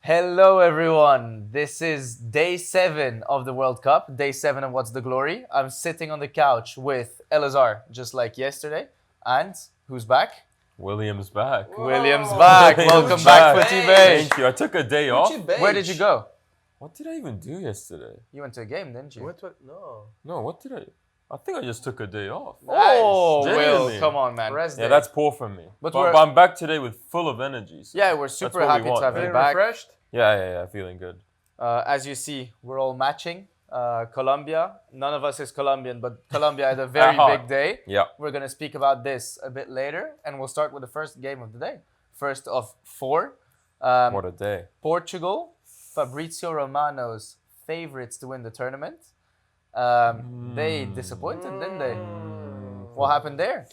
Hello everyone, this is day 7 of the World Cup, day 7 of What's the Glory. I'm sitting on the couch with Elazar, just like yesterday, and who's back? William's back. Whoa. William's back. Welcome back, Footy Bay. Thank you. I took a day off. Where did you go? What did I even do yesterday? You went to a game, didn't you? No, what did I? I think I just took a day off. Oh, Genuinely. Will, come on, man. Yeah, that's poor from me. But I'm back today with full of energy. So yeah, we're super happy to have you back. Refreshed? Yeah, feeling good. As you see, we're all matching. Colombia, none of us is Colombian, but Colombia had a very big day. Yeah. We're going to speak about this a bit later, and we'll start with the first game of the day. First of 4. What a day. Portugal, Fabrizio Romano's favorites to win the tournament. They disappointed, didn't they? What happened there?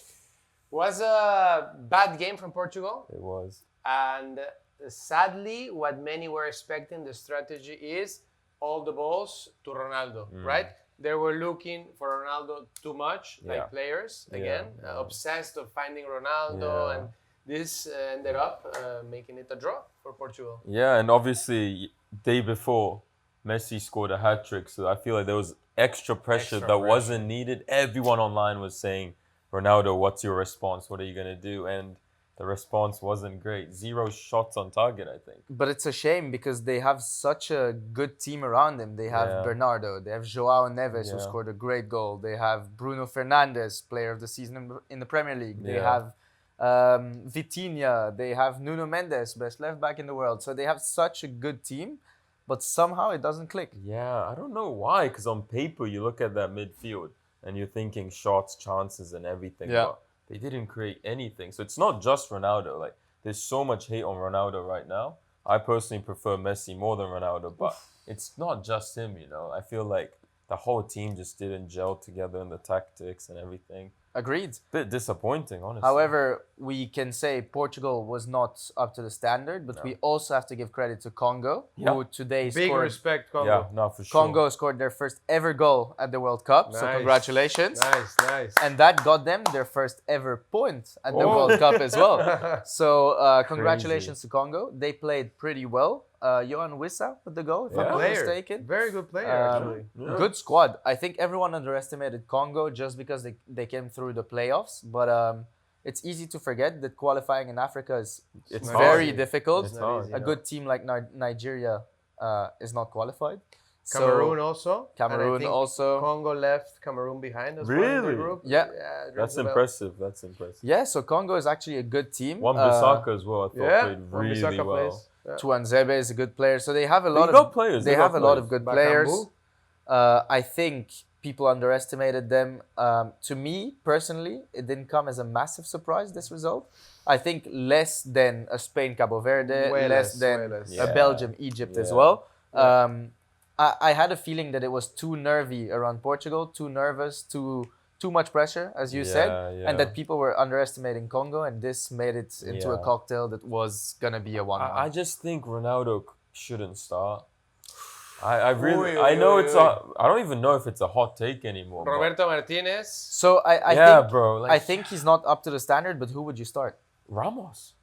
Was a bad game from Portugal. It was. And sadly, what many were expecting, the strategy is all the balls to Ronaldo, right? They were looking for Ronaldo too much, like players, again, obsessed of finding Ronaldo, and this ended up making it a draw for Portugal. Yeah, and obviously, day before, Messi scored a hat-trick, so I feel like there was extra pressure that wasn't needed. Everyone online was saying, Ronaldo, what's your response? What are you going to do? And the response wasn't great. 0 shots on target, I think. But it's a shame because they have such a good team around him. They have Bernardo, they have Joao Neves, who scored a great goal. They have Bruno Fernandes, player of the season in the Premier League. They have Vitinha. They have Nuno Mendes, best left back in the world. So they have such a good team, but somehow it doesn't click. Yeah, I don't know why, because on paper, you look at that midfield and you're thinking shots, chances, and everything. Yeah. But they didn't create anything. So it's not just Ronaldo. Like, there's so much hate on Ronaldo right now. I personally prefer Messi more than Ronaldo, but it's not just him, you know. I feel like the whole team just didn't gel together in the tactics and everything. Agreed. Bit disappointing, honestly. However, we can say Portugal was not up to the standard, but we also have to give credit to Congo, who today Big scored. respect, Congo. Yeah, no, for sure. Congo scored their first ever goal at the World Cup, so congratulations. Nice. And that got them their first ever point at the World Cup as well. So congratulations to Congo. They played pretty well. Johan Wissa with the goal, if I'm not mistaken. Very good player, actually. Yeah. Good squad. I think everyone underestimated Congo just because they came through the playoffs. But it's easy to forget that qualifying in Africa is very difficult. It's hard. A good team like Nigeria is not qualified. Cameroon also. Cameroon And I think also. Congo left Cameroon behind as well in Really? the group. Yeah. That's impressive. That's impressive. Yeah, so Congo is actually a good team. Wan-Bissaka as well, I thought played really well. Tuanzebe is a good player. So they have a lot of players. They have a lot of good players. Bakambu. I think people underestimated them. To me, personally, it didn't come as a massive surprise, this result. I think less than a Spain, Cabo Verde, less than a Belgium, Egypt as well. I had a feeling that it was too nervy around Portugal, too nervous, too much pressure, as you said, and that people were underestimating Congo, and this made it into a cocktail that was going to be a 1-1. I just think Ronaldo shouldn't start. I know it's I don't even know if it's a hot take anymore. Roberto Martinez. So I think he's not up to the standard, but who would you start? Ramos.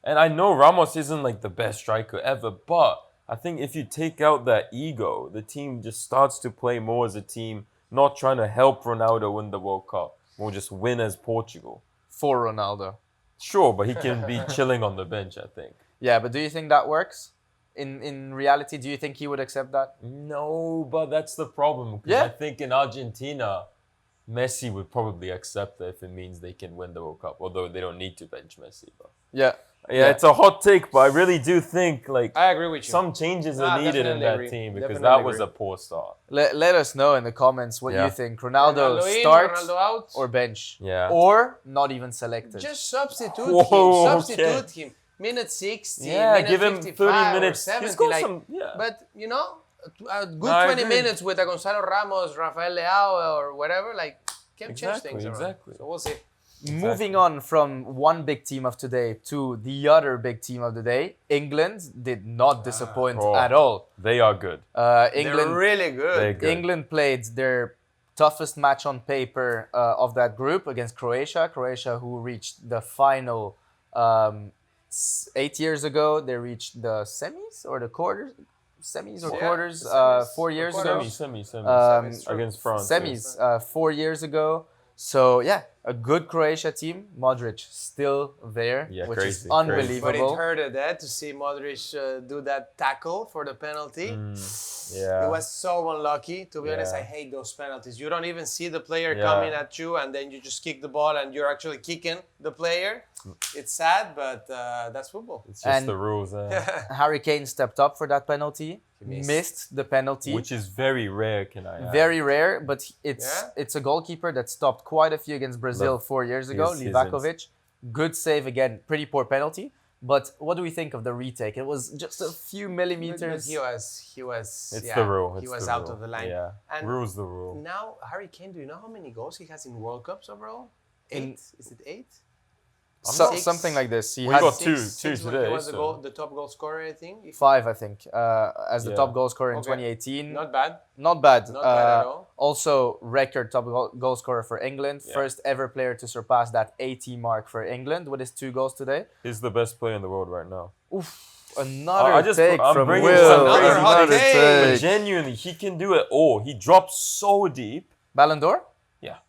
And I know Ramos isn't like the best striker ever, but I think if you take out that ego, the team just starts to play more as a team, not trying to help Ronaldo win the World Cup. We'll just win as Portugal. For Ronaldo. Sure, but he can be chilling on the bench, I think. Yeah, but do you think that works? In reality, do you think he would accept that? No, but that's the problem. Because I think in Argentina, Messi would probably accept that if it means they can win the World Cup, although they don't need to bench Messi. But Yeah, it's a hot take, but I really do think I agree with you. some changes are needed in that team because Definitely that was a poor start. let us know in the comments what you think. Ronaldo in, start Ronaldo out. or bench? Yeah. Or not even selected? Just substitute Whoa, him. Substitute him. Minute 60, Yeah, minute give him 55 30 minutes. or 70. He's got Like, some, But, you know, a good I 20 agree. minutes with a Gonzalo Ramos, Rafael Leao, or whatever, like, can change things around. Exactly. So we'll see. Moving on from one big team of today to the other big team of the day, England did not disappoint at all. They are good. England, They're really good. They're good. England played their toughest match on paper of that group against Croatia. Croatia, who reached the final 8 years ago, they reached the semis or the quarters. Semis or quarters semis, 4 years ago. Semis against France. Semis 4 years ago. So yeah, a good Croatia team. Modric still there, which is unbelievable. But it hurted to see Modric do that tackle for the penalty. It was so unlucky. To be honest, I hate those penalties. You don't even see the player coming at you, and then you just kick the ball, and you're actually kicking the player. It's sad, but that's football. It's just the rules. Harry Kane stepped up for that penalty. Missed the penalty, which is very rare. Can I add? Very rare, but it's a goalkeeper that stopped quite a few against Brazil 4 years ago. Livakovic, good save again. Pretty poor penalty. But what do we think of the retake? It was just a few millimeters. He was. It's the rule. He was out of the line. Yeah, and rule's the rule. Now Harry Kane, do you know how many goals he has in World Cups overall? 8? Is it 8? Something like this. He got two today. He was the top goal scorer, I think. 5, I think, as the top goal scorer in 2018. Not bad. Not bad. Not bad at all. Also, record top goal scorer for England. Yeah. First ever player to surpass that 80 mark for England with his 2 goals today. He's the best player in the world right now. Oof. Another take from Will. Another hot take. But genuinely, he can do it all. He drops so deep. Ballon d'Or? Yeah.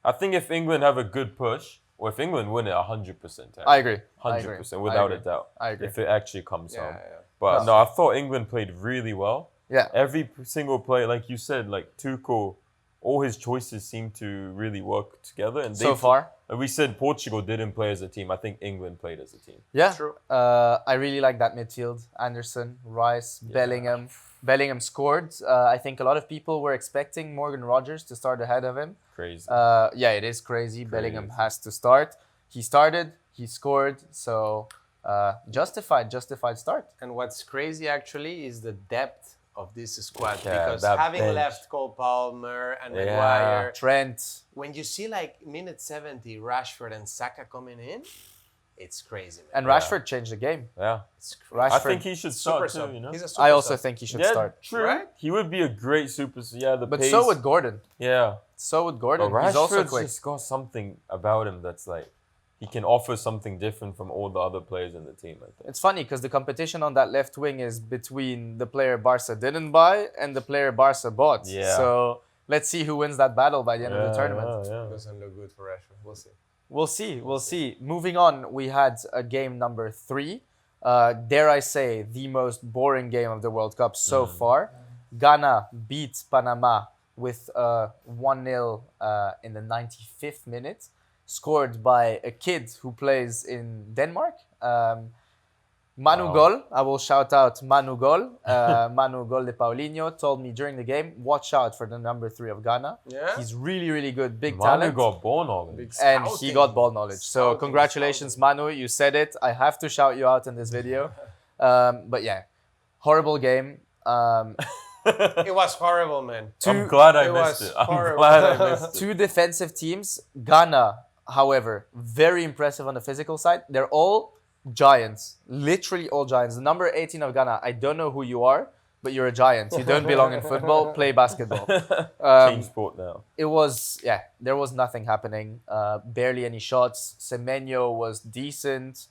I think if England have a good push, or if England win it 100%. I agree. 100%, without a doubt. I agree. If it actually comes home. But no, I thought England played really well. Yeah. Every single play, like you said, like Tuchel, all his choices seem to really work together. And so far. We said Portugal didn't play as a team. I think England played as a team. Yeah. True. I really like that midfield. Anderson, Rice, Bellingham. Bellingham scored. I think a lot of people were expecting Morgan Rogers to start ahead of him. Crazy. Yeah, it is crazy. Bellingham has to start. He started. He scored. So justified start. And what's crazy actually is the depth of this squad, Yeah, because that having bench. left Cole Palmer and Maguire, Trent. when you see like minute 70 Rashford and Saka coming in, it's crazy, man. And Rashford changed the game. Yeah. It's crazy. Rashford, I think he should start too, you know? He's a super I also sub. think he should Yeah, start. true. Right? He would be a great super. Yeah, the But pace. so would Gordon. Yeah. So would But Gordon. He's Rashford's also quick. just got something about him that's like, he can offer something different from all the other players in the team, I think. It's funny because the competition on that left wing is between the player Barca didn't buy and the player Barca bought. Yeah. So let's see who wins that battle by the end of the tournament. Yeah. Doesn't look good for Rashford. We'll see. We'll see. Moving on, we had a game number 3. Dare I say, the most boring game of the World Cup so far. Ghana beat Panama with 1-0 in the 95th minute. Scored by a kid who plays in Denmark. Manu Gol, I will shout out Manu Gol. Manu Gol de Paulinho told me during the game, watch out for the number 3 of Ghana. Yeah. He's really, really good, big Manu talent. got ball knowledge. And he got ball knowledge. So congratulations, Manu. You said it. I have to shout you out in this video. But yeah, horrible game. It was horrible, man. I'm glad I missed it. I'm glad I missed it. 2 defensive teams. Ghana, however, very impressive on the physical side. They're all giants, literally all giants. The number 18 of Ghana, I don't know who you are, but you're a giant. You don't belong in football, play basketball. Change sport now. It was, there was nothing happening. Barely any shots. Semenyo was decent.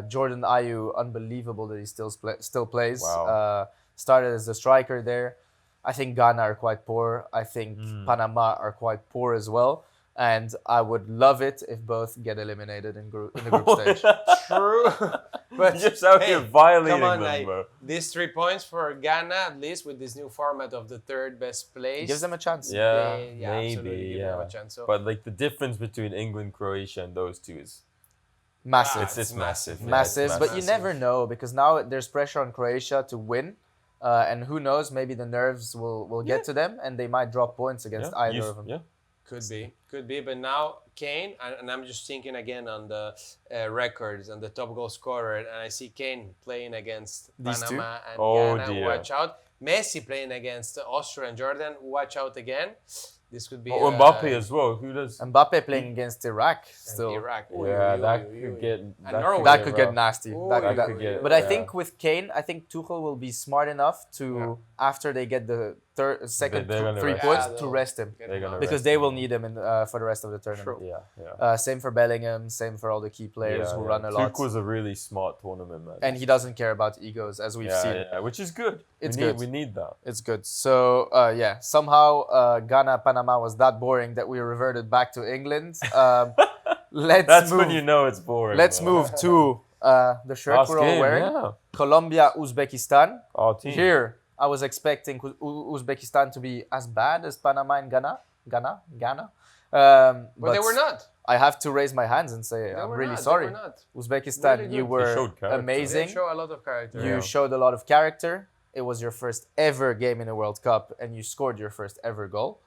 Jordan Ayew, unbelievable that he still plays. Wow. Started as a striker there. I think Ghana are quite poor. I think Panama are quite poor as well. And I would love it if both get eliminated in the group stage. True. But just out here violating come on, them, bro. These 3 points for Ghana, at least with this new format of the 3rd best place. Gives them a chance. Yeah, absolutely maybe, give them a chance. So, but like the difference between England, Croatia, and those two is massive. It's massive. Yeah, Massive, it's but you never know because now there's pressure on Croatia to win. And who knows, maybe the nerves will get to them and they might drop points against either of them. Yeah. Could be. But now Kane, and I'm just thinking again on the records and the top goal scorer, and I see Kane playing against These Panama and Oh, Ghana. dear. Watch out. Messi playing against Austria and Jordan. Watch out again. This could be. Mbappe as well. Who does? Mbappe playing against Iraq still. Iraq. Yeah, that could get. Norway. That could get nasty. That could get- But I think with Kane, I think Tuchel will be smart enough to, after they get the second, They're gonna 3 rest points him. to rest him. Get They're him gonna out. Because rest they him. will need him for the rest of the tournament. True. Yeah. Same for Bellingham, same for all the key players who run a lot. Tuchel's a really smart tournament, man. And he doesn't care about egos, as we've seen. Yeah, which is good. It's we need, good. We need that. It's good. So, somehow Ghana, Panama was that boring that we reverted back to England. That's when you know it's boring. Let's man. move to the shirt Last we're all game, wearing. yeah. Colombia, Uzbekistan. Our team. Here, I was expecting Uzbekistan to be as bad as Panama and Ghana. But they were not. I have to raise my hands and say They I'm were really not. sorry. They were not. Uzbekistan, Really you good. They were showed character. amazing. They show a lot of character. You showed a lot of character. It was your first ever game in a World Cup, and you scored your first ever goal.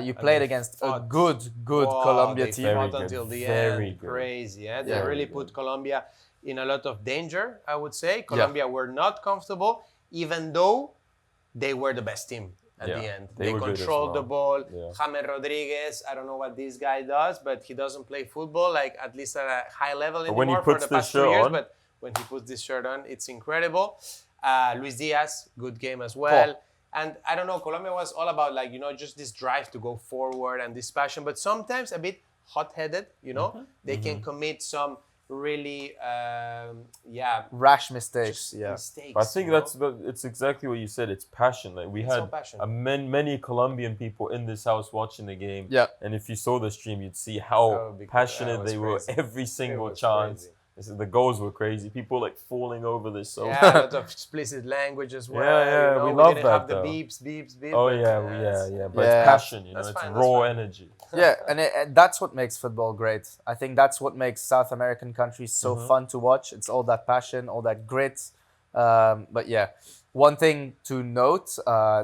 You played they against a fought. good Wow, Colombia they team. Very fought good. until the Very end. good. Crazy, yeah. They Yeah. really put Colombia in a lot of danger, I would say. Colombia were not comfortable, even though they were the best team at Yeah, the end. they They were good as controlled the well. ball. Yeah. James Rodríguez, I don't know what this guy does, but he doesn't play football, like at least at a high level But anymore when he for puts the this past 2 shirt years. on- But when he puts this shirt on, it's incredible. Luis Díaz, good game as well. And I don't know, Colombia was all about just this drive to go forward and this passion, but sometimes a bit hot-headed, They can commit some really, Rash mistakes. just Yeah. mistakes. I think it's exactly what you said. It's passion. Like we It's so had passionate. many Colombian people in this house watching the game. Yeah. And if you saw the stream, you'd see how because passionate that was they were crazy. every It single was chance. crazy. The goals were crazy. People like falling over this. So Yeah, a lot of explicit language as well. Yeah, we love didn't that, have the though. beeps. Oh but, yeah. But Yeah. it's passion. That's It's fine, raw that's fine. energy. Yeah, and that's what makes football great. I think that's what makes South American countries so fun to watch. It's all that passion, all that grit. But yeah, one thing to note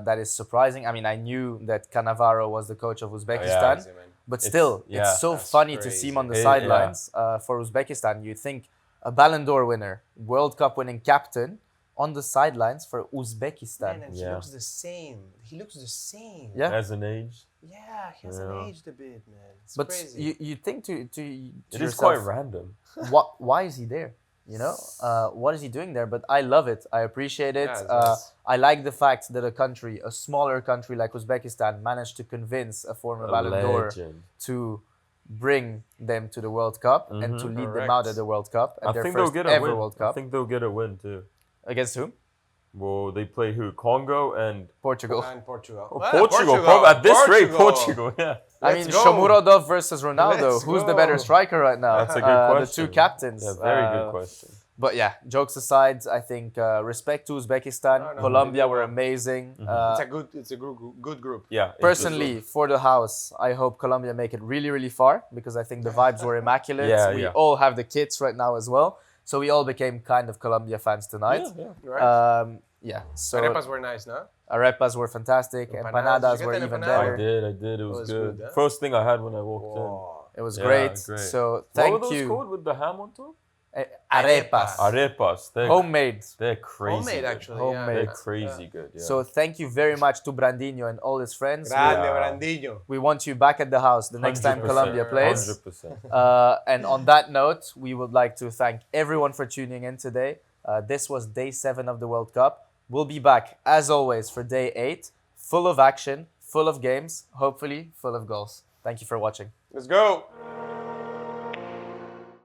that is surprising. I mean, I knew that Cannavaro was the coach of Uzbekistan, Crazy, man. but still, yeah, it's so that's funny to see him on the crazy. sidelines for Uzbekistan. You think a Ballon d'Or winner, World Cup winning captain, on the sidelines for Uzbekistan. Man, and he Yeah. looks the same. He looks the same. Yeah. As an age, Yeah, he hasn't Yeah. aged a bit, man. It's But crazy. you think to it is yourself, quite random. why is he there? What is he doing there? But I love it. I appreciate it. Yeah, it's nice. I like the fact that a smaller country like Uzbekistan, managed to convince a former A Ballon d'Or legend. to bring them to the World Cup and to lead them Correct. out at the World Cup and I their think they'll first get a ever win. World I Cup. think they'll get a win too. Against whom? Well, they play who? Congo and Portugal. And Portugal. Portugal. At this rate, Portugal. Yeah. I Let's mean, go. Shomurodov versus Ronaldo. Let's Who's the go. better striker right now? That's a good question. The two captains. Yeah, very good question. But yeah, jokes aside, I think respect to Uzbekistan. No, Colombia they were did amazing. It's a good group. Yeah. Personally, for the house, I hope Colombia make it really, really far because I think the vibes were immaculate. Yeah, we yeah. all have the kits right now as well. So we all became kind of Colombia fans tonight. Yeah. Right? So Arepas were nice, no? arepas were fantastic. Empanadas, Empanadas did you were get even empanadas? better. I did. It was was good. good, huh? First thing I had when I walked Wow. It was Yeah, great. great. So in. thank What were those you. called with the ham on top? Arepas. Arepas. Homemade. They're crazy. Homemade, good. actually. Homemade. They're Yeah. crazy good. Yeah. So thank you very much to Brandinho and all his friends. Grande Yeah. Brandinho. We want you back at the house the next time 100%, Colombia plays. 100%. And on that note, we would like to thank everyone for tuning in today. This was day 7 of the World Cup. We'll be back, as always, for day 8, full of action, full of games, hopefully full of goals. Thank you for watching. Let's go.